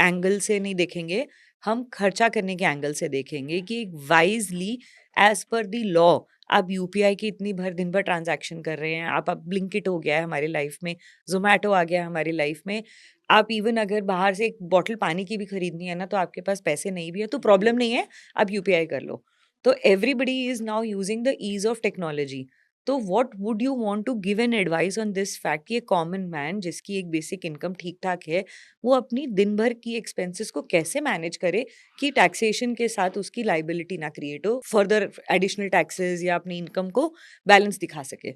Angle से नहीं देखेंगे, हम खर्चा करने के एंगल से देखेंगे कि wisely as per the law आप यूपीआई की इतनी भर दिन भर ट्रांजैक्शन कर रहे हैं, आप ब्लिंकिट हो गया है हमारी लाइफ में, जोमेटो आ गया है हमारी लाइफ में, आप इवन अगर बाहर से एक बॉटल पानी की भी खरीदनी है ना तो आपके पास पैसे नहीं भी है तो प्रॉब्लम नहीं है, आप यूपीआई कर लो। तो everybody is now using the ease of technology. तो what would you want to give an advice on this fact कि एक कॉमन मैन जिसकी एक बेसिक इनकम ठीक ठाक है वो अपनी दिन भर की एक्सपेंसेस को कैसे मैनेज करे कि टैक्सेशन के साथ उसकी लाइबिलिटी ना क्रिएट हो, फर्दर एडिशनल टैक्सेस या अपनी इनकम को बैलेंस दिखा सके?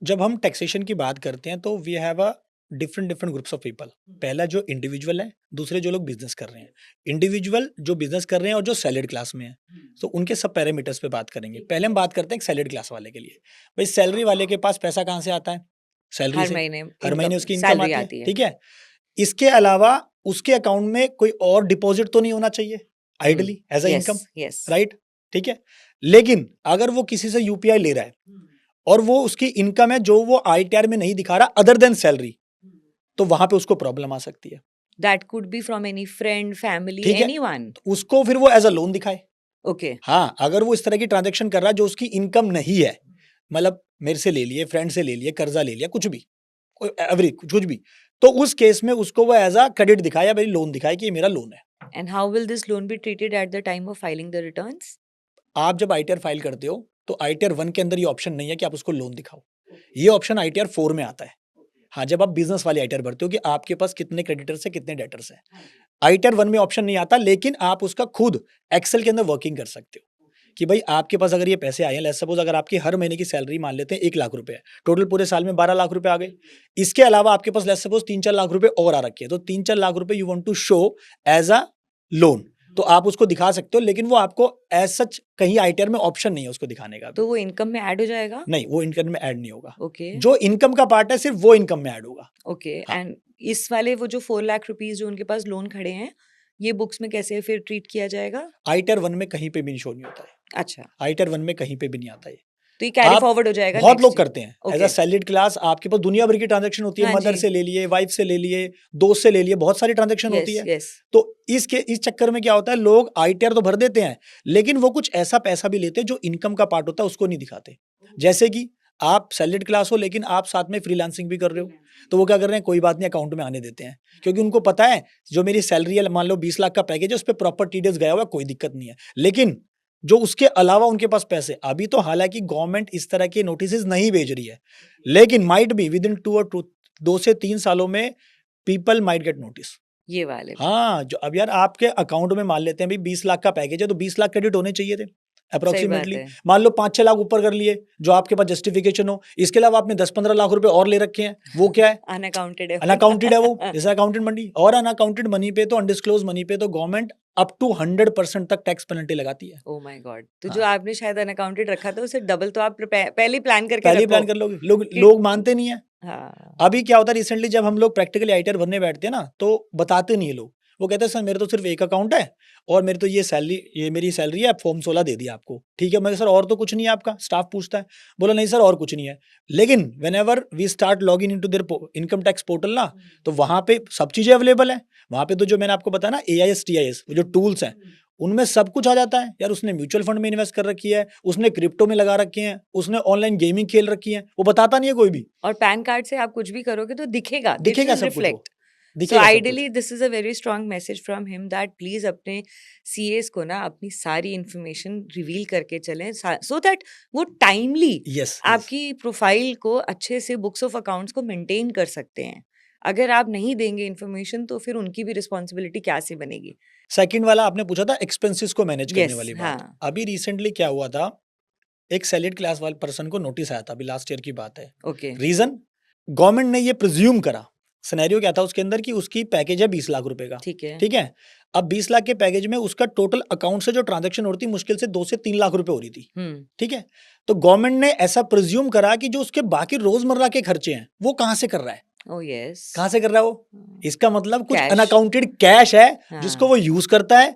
जब हम टैक्सेशन की बात करते हैं तो we have a different different groups of people. पहला जो इंडिविजुअल है, दूसरे जो लोग बिजनेस कर रहे हैं। इंडिविजुअल जो बिजनेस कर रहे हैं और जो सैलरीड क्लास में है, तो उनके सब पैरामीटर्स पे बात करेंगे। पहले हम बात करते हैं एक सैलरीड क्लास वाले के लिए। भाई सैलरी वाले के पास पैसा कहाँ से आता है? सैलरी हर से। महीने हर महीने इनकम उसकी इनकम सैलरी आती है, आती है। ठीक है। इसके अलावा उसके अकाउंट में कोई और डिपॉजिट तो नहीं होना चाहिए ideally as a income, yes yes. Right? ठीक है। लेकिन अगर वो किसी से यूपीआई ले रहा है और वो उसकी इनकम है जो वो आईटीआर में नहीं दिखा रहा अदर देन सैलरी, तो वहां पे उसको प्रॉब्लम आ सकती है। That could be from any friend, family, ठीक है, एनीवन। तो उसको फिर वो एज अ लोन दिखाए। ओके। हाँ, अगर वो इस तरह की ट्रांजेक्शन कर रहा है जो उसकी इनकम नहीं है, मतलब मेरे से ले लिए, फ्रेंड से ले लिए, कर्जा ले लिया, कुछ भी, कोई एवरी कुछ भी, तो उस केस में उसको वो एज अ क्रेडिट दिखाए या मेरी लोन दिखाए कि ये मेरा लोन है। And how will this loan be treated at the time of filing the returns? आप जब आईटीआर फाइल करते हो तो आईटीआर 1 के अंदर ये ऑप्शन नहीं है कि आप उसको लोन दिखाओ। ये ऑप्शन आईटीआर 4 में आता है। हाँ, जब आप बिजनेस वाली आईटीआर भरते हो कि आपके पास कितने क्रेडिटर्स है, कितने डेटर्स है। आईटीआर 1 में ऑप्शन नहीं आता, लेकिन आप उसका खुद एक्सेल के अंदर वर्किंग कर सकते हो कि भाई आपके पास अगर ये पैसे आए हैं, लेट्स सपोज अगर आपकी हर महीने की सैलरी मान लेते हैं 1 लाख रुपए है, टोटल पूरे साल में 12 लाख रुपए आ गए। इसके अलावा आपके पास लेट्स सपोज 3-4 लाख रुपए और आ रखे हैं, तो 3-4 लाख रुपए you want to show as a loan, तो आप उसको दिखा सकते हो, लेकिन वो आपको एज सच कहीं आईटीआर में ऑप्शन नहीं है उसको दिखाने का। तो वो इनकम में ऐड हो जाएगा? नहीं, वो इनकम में ऐड नहीं होगा। ओके जो इनकम का पार्ट है सिर्फ वो इनकम में ऐड होगा। ओके। हाँ। एंड इस वाले वो जो 4 लाख रुपीज जो उनके पास लोन खड़े हैं, ये बुक्स में कैसे फिर ट्रीट किया जाएगा? आईटीआर 1 में कहीं पे भी शो नहीं होता है। अच्छा, आईटीआर 1 में कहीं पे भी नहीं आता है। तो ये कैरी आप फॉरवर्ड हो जाएगा बहुत नेक्स्ट लोग ईयर? करते हैं as a okay. Salaried class. आपके पास दुनिया भर की ट्रांजैक्शन होती है, हाँ मदर जी। से ले लिए, वाइफ से ले लिए, दोस्त से ले लिए, बहुत सारी ट्रांजैक्शन होती यस है। यस। तो इस चक्कर में क्या होता है, लोग आईटीआर तो भर देते हैं, लेकिन वो कुछ ऐसा पैसा भी लेते हैं जो इनकम का पार्ट होता है उसको नहीं दिखाते। जैसे कि आप सैलरीड क्लास हो लेकिन आप साथ में फ्रीलांसिंग भी कर रहे हो, तो वो क्या कर रहे हैं, कोई बात नहीं अकाउंट में आने देते हैं, क्योंकि उनको पता है जो मेरी सैलरी है, मान लो 20 लाख का पैकेज है, उस पर प्रॉपर टीडीएस गया हुआ है, कोई दिक्कत नहीं है। लेकिन जो उसके अलावा उनके पास पैसे अभी, तो हालांकि गवर्नमेंट इस तरह के नोटिस नहीं भेज रही है, लेकिन माइट बी विद इन 2 से 3 सालों में पीपल माइट गेट नोटिस। ये वाले। हाँ, जो अब यार आपके अकाउंट में मान लेते हैं भाई 20 लाख का पैकेज है, तो 20 लाख क्रेडिट होने चाहिए थे सही बात अप्रोक्सीमेटली। है। मान लो 5-6 लाख ऊपर कर लिए जो आपके पास जस्टिफिकेशन हो, इसके अलावा आपने 10-15 लाख रुपए और ले रखे हैं, वो क्या है? अनअकाउंटेड है। अनअकाउंटेड है वो, जैसे अकाउंटेड मनी। और अनअकाउंटेड मनी पे तो, अनडिस्क्लोज मनी पे तो गवर्नमेंट अप टू 100% तक टैक्स पेनल्टी लगाती है। Oh my God! तो जो हाँ, आपने शायद अनअकाउंटेड रखा था उसे डबल तो आप पहले ही प्लान करके पहले ही रखो प्लान कर लोगे। लोग कि लोग मानते नहीं है। हाँ। अभी क्या होता है, रिसेंटली जब हम लोग प्रैक्टिकली आईटीआर भरने बैठते हैं ना, तो बताते नहीं है लोग। वो कहते हैं सर मेरे तो सिर्फ एक अकाउंट है और मेरी तो ये मेरी सैलरी है, फॉर्म 16 दे दिया आपको, ठीक है। मैं सर और तो कुछ नहीं है आपका? स्टाफ पूछता है, बोला नहीं सर और कुछ नहीं है। लेकिन whenever we start log in to their income tax portal ना, तो वहां पे सब चीजें अवेलेबल है। वहां पे तो जो मैंने आपको बताया ना, AIS TIS वो जो टूल्स हैं, उनमें सब कुछ आ जाता है। यार उसने म्यूचुअल फंड में इन्वेस्ट कर रखी है, उसने क्रिप्टो में लगा रखे हैं, उसने ऑनलाइन गेमिंग खेल रखी है, वो बताता नहीं है कोई भी। और पैन कार्ड से आप कुछ भी करोगे तो दिखेगा, दिस दिखेगा विल सब कुछ, वो रिफ्लेक्ट। सो दिखेगा सब कुछ। Ideally this is a very strong message from him that please अपने सीएस को ना अपनी सारी इंफॉर्मेशन रिवील करके चलें, सो दैट वो टाइमली यस यस, आपकी प्रोफाइल को अच्छे से बुक्स ऑफ अकाउंट्स को मेंटेन कर सकते हैं। अगर आप नहीं देंगे इन्फॉर्मेशन तो फिर उनकी भी रिस्पॉन्सिबिलिटी क्या से बनेगी? सेकंड वाला आपने पूछा था एक्सपेंसेस को मैनेज करने यस। वाली बात। हाँ। अभी रिसेंटली क्या हुआ था, एक सैलरीड क्लास वाले पर्सन को नोटिस आया था, अभी लास्ट ईयर की बात है। ओके। रीजन, गवर्नमेंट ने ये प्रिज्यूम करा, सिनेरियो क्या था उसके अंदर कि उसकी पैकेज है 20 लाख रुपए का, ठीक है। ठीक है। अब 20 लाख के पैकेज में उसका टोटल अकाउंट से जो ट्रांजैक्शन हो रही थी मुश्किल से 2 से 3 लाख रुपए हो रही थी, ठीक है। तो गवर्नमेंट ने ऐसा प्रिज्यूम करा कि जो उसके बाकी रोजमर्रा के खर्चे हैं वो कहाँ से कर रहा है, ओह यस। कहाँ से कर रहा है वो? इसका मतलब कुछ कैश। अनअकाउंटेड कैश है हाँ। जिसको वो यूज करता है,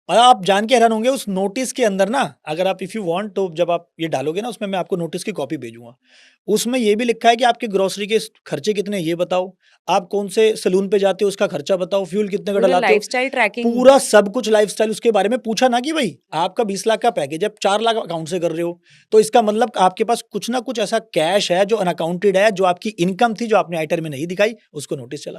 और आप जान के हैरान होंगे उस नोटिस के अंदर ना, अगर आप इफ़ यू वांट तो जब आप ये डालोगे ना उसमें, मैं आपको नोटिस की कॉपी भेजूँगा। उसमें ये भी लिखा है कि आपके ग्रोसरी के खर्चे कितने हैं ये बताओ, आप कौन से सैलून पे जाते हो उसका खर्चा बताओ, फ्यूल कितने का पूरा डलाते हो, लाइफस्टाइल ट्रैकिंग। पूरा सब कुछ लाइफ़स्टाइल उसके बारे में पूछा ना कि भई आपका 20 लाख का पैकेज है, 4 लाख अकाउंट से कर रहे हो, तो इसका मतलब आपके पास कुछ ना कुछ ऐसा कैश है जो अनअकाउंटेड है, जो आपकी इनकम थी, जो आपने आइटर में नहीं दिखाई, उसको नोटिस चला